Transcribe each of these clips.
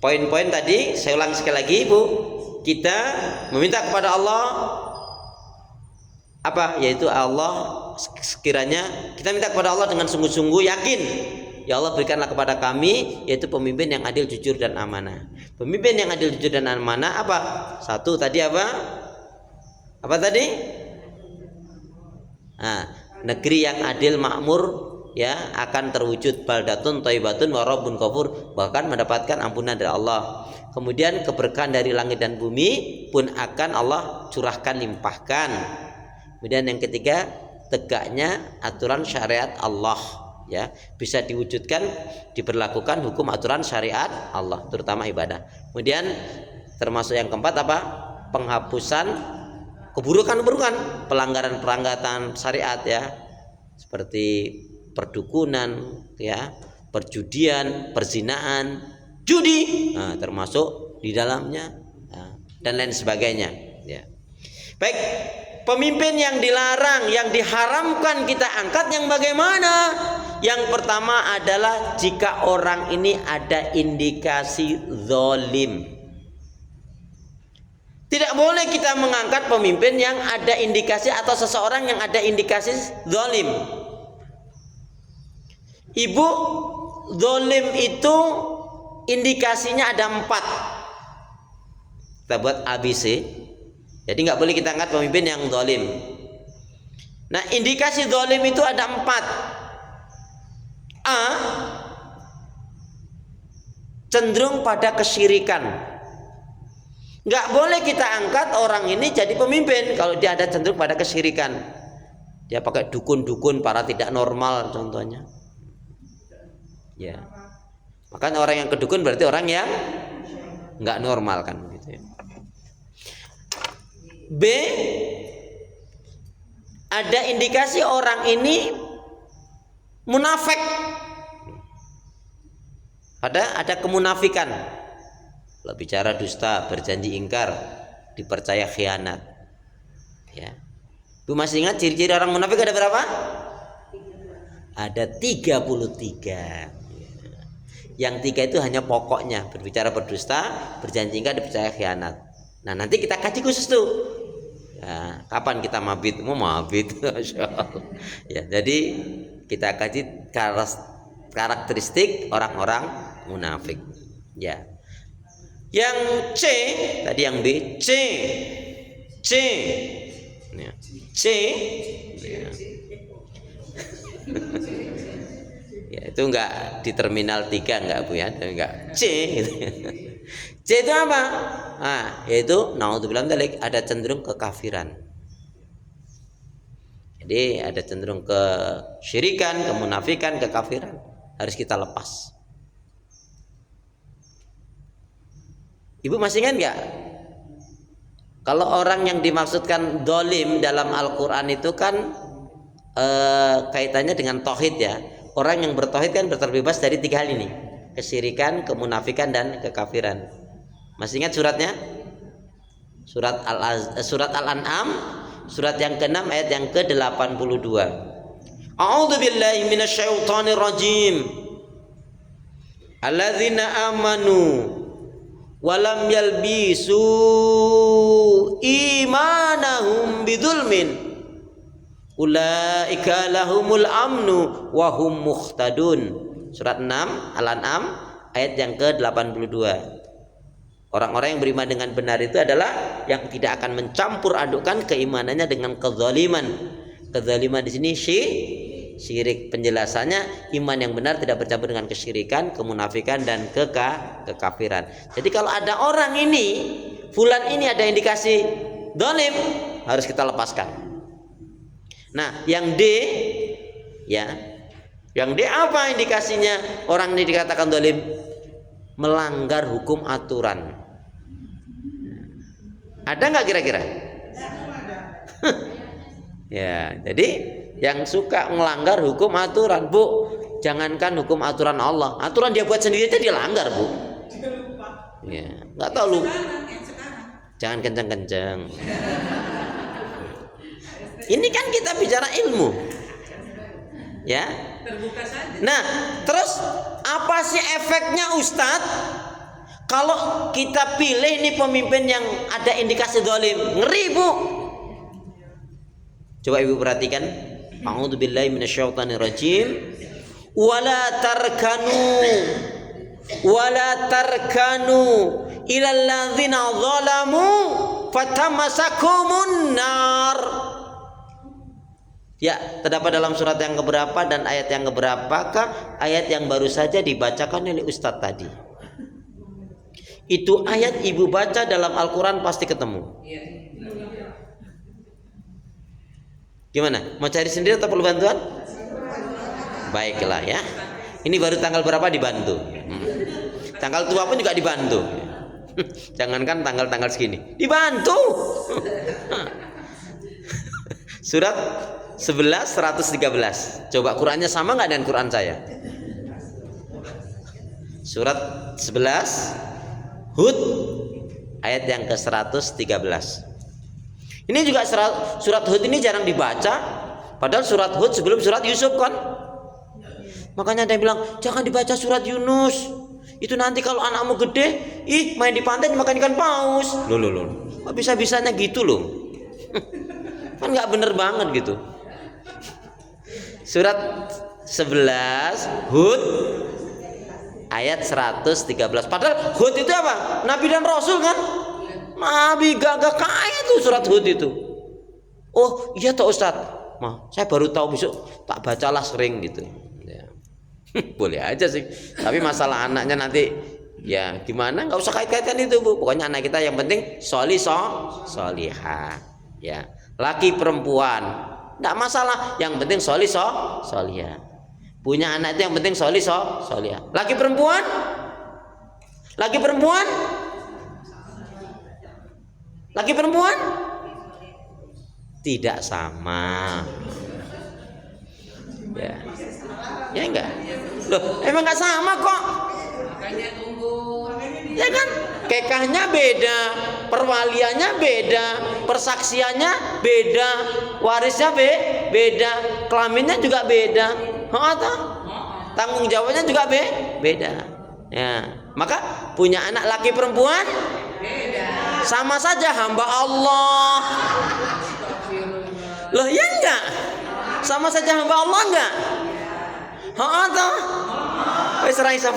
Poin-poin tadi saya ulangi sekali lagi, Bu. Kita meminta kepada Allah apa? Yaitu Allah, sekiranya kita minta kepada Allah dengan sungguh-sungguh yakin, ya Allah berikanlah kepada kami yaitu pemimpin yang adil, jujur dan amanah. Pemimpin yang adil, jujur dan amanah apa? Satu tadi apa? Apa tadi? Nah, negeri yang adil makmur ya akan terwujud, baldatun thayyibatun wa rabbun ghafur, bahkan mendapatkan ampunan dari Allah. Kemudian keberkahan dari langit dan bumi pun akan Allah curahkan, limpahkan. Kemudian yang ketiga, tegaknya aturan syariat Allah ya, bisa diwujudkan, diberlakukan hukum aturan syariat Allah terutama ibadah. Kemudian termasuk yang keempat apa? Penghapusan keburukan-keburukan, pelanggaran-pelanggaran syariat ya, seperti perdukunan ya, perjudian, perzinaan, judi, nah, termasuk di dalamnya, nah, dan lain sebagainya ya. Baik, pemimpin yang dilarang, yang diharamkan kita angkat yang bagaimana? Yang pertama adalah jika orang ini ada indikasi zalim. Tidak boleh kita mengangkat pemimpin yang ada indikasi atau seseorang yang ada indikasi zalim. Ibu, zalim itu indikasinya ada 4. Kita buat ABC. Jadi nggak boleh kita angkat pemimpin yang zalim. Nah, indikasi zalim itu ada 4. A, cenderung pada kesyirikan. Nggak boleh kita angkat orang ini jadi pemimpin kalau dia ada cenderung pada kesyirikan. Dia pakai dukun-dukun para tidak normal contohnya. Ya. Makanya orang yang kedukun berarti orang yang nggak normal kan gitu ya. B, ada indikasi orang ini munafik. Ada kemunafikan. Kalau bicara dusta, berjanji ingkar, dipercaya khianat. Ya. Bu masih ingat ciri-ciri orang munafik ada berapa? Ada 33. Yang 3 itu hanya pokoknya, berbicara berdusta, berjanji ingkar, dipercaya khianat. Nah, nanti kita kaji khusus tuh. Ya, kapan kita mabit? Mau mabit. Ya, jadi kita kaji karakteristik orang-orang munafik. Ya. Yang C, tadi yang B, C. Ya. C. Ya. Ya, itu enggak di terminal 3 enggak Bu ya, enggak. C gitu. C itu apa? Nah, yaitu naudzubillah dzalik, ada cenderung kekafiran. Jadi ada cenderung kesyirikan, kemunafikan, kekafiran. Harus kita lepas. Ibu masih ingat enggak? Kalau orang yang dimaksudkan dolim dalam Al-Quran itu kan kaitannya dengan tauhid ya. Orang yang bertauhid kan terbebas dari 3 hal ini: kesyirikan, kemunafikan, dan kekafiran. Masih ingat suratnya? Surat Al-An'am, surat yang ke-6 ayat yang ke-82. A'udzu billahi minasyaitonir rajim. Alladzina amanu walam yalbisu imanahum bidzulmin ulaika lahumul amnu wa hum muhtadun. Surat 6 Al-An'am ayat yang ke-82. Orang-orang yang beriman dengan benar itu adalah yang tidak akan mencampur adukkan keimanannya dengan kezaliman. Kezaliman di sini syirik. Penjelasannya, iman yang benar tidak bercampur dengan kesyirikan, kemunafikan, dan kekafiran. Jadi kalau ada orang ini, fulan ini ada indikasi zalim, harus kita lepaskan. Nah, yang D ya. Yang D apa indikasinya? Orang ini dikatakan zalim, melanggar hukum aturan. Ada nggak kira-kira? Ya, jadi yang suka melanggar hukum aturan, Bu, jangankan hukum aturan Allah, aturan dia buat sendiri aja dia langgar, Bu. Ya, nggak tahu lu. Jangan kencang-kencang. Ini kan kita bicara ilmu, ya. Nah, terus apa sih efeknya Ustadz Kalau kita pilih ini pemimpin yang ada indikasi zalim, ngeri Bu. Coba Ibu perhatikan. A'udzubillahi minasyaitonir rajim. Wala tarkanu ilal ladzina zalamu fatamasakumun nar. Ya, terdapat dalam surat yang keberapa dan ayat yang keberapakah? Ayat yang baru saja dibacakan oleh Ustadz tadi. Itu ayat Ibu baca dalam Al-Quran pasti ketemu. Gimana? Mau cari sendiri atau perlu bantuan? Baiklah ya. Ini baru tanggal berapa dibantu? Tanggal tua pun juga dibantu. Jangankan tanggal-tanggal segini, dibantu. Surat 11 113. Coba Qurannya sama nggak dengan Quran saya? Surat 11 Hud ayat yang ke 113. Ini juga surat Hud ini jarang dibaca. Padahal surat Hud sebelum surat Yusuf kan. Makanya ada yang bilang jangan dibaca surat Yunus. Itu nanti kalau anakmu gede, main di pantai makan ikan paus. Loh. Kok bisa-bisanya gitu loh? Kan nggak bener banget gitu. Surat 11 Hud ayat 113. Padahal Hud itu apa? Nabi dan Rasul kan? Nabi gagah kaya tuh surat Hud itu. Oh iya toh Ustadz. Saya baru tahu, besok tak bacalah sering gitu. Ya. Boleh aja sih. Tapi masalah anaknya nanti ya gimana? Nggak usah kait-kaitkan itu Bu. Pokoknya anak kita yang penting solihah. Ya. Laki perempuan nggak masalah. Yang penting solihah. Punya anak itu yang penting solihah. Laki perempuan tidak sama. Ya enggak. Loh, emang enggak sama kok. Ya kan? Kekahnya beda, perwaliannya beda, persaksiannya beda, warisnya beda, kelaminnya juga beda. Tanggung jawabnya juga beda. Ya, maka punya anak laki perempuan beda. Sama saja hamba Allah. Loh ya enggak? Sama saja hamba Allah enggak? Wis ra iso.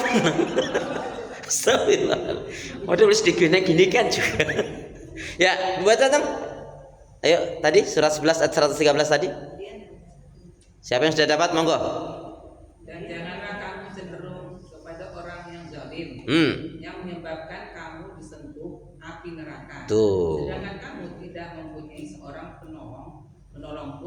Astagfirullah. Waduh wis digini kan juga. Ya, buat teman. Ayo tadi surat 11 ayat 113 tadi. Siapa yang sudah dapat monggo. Dan janganlah kamu cenderung kepada orang yang zalim, yang menyebabkan kamu disentuh api neraka. Tuh. Sedangkan kamu tidak mempunyai seorang penolong pun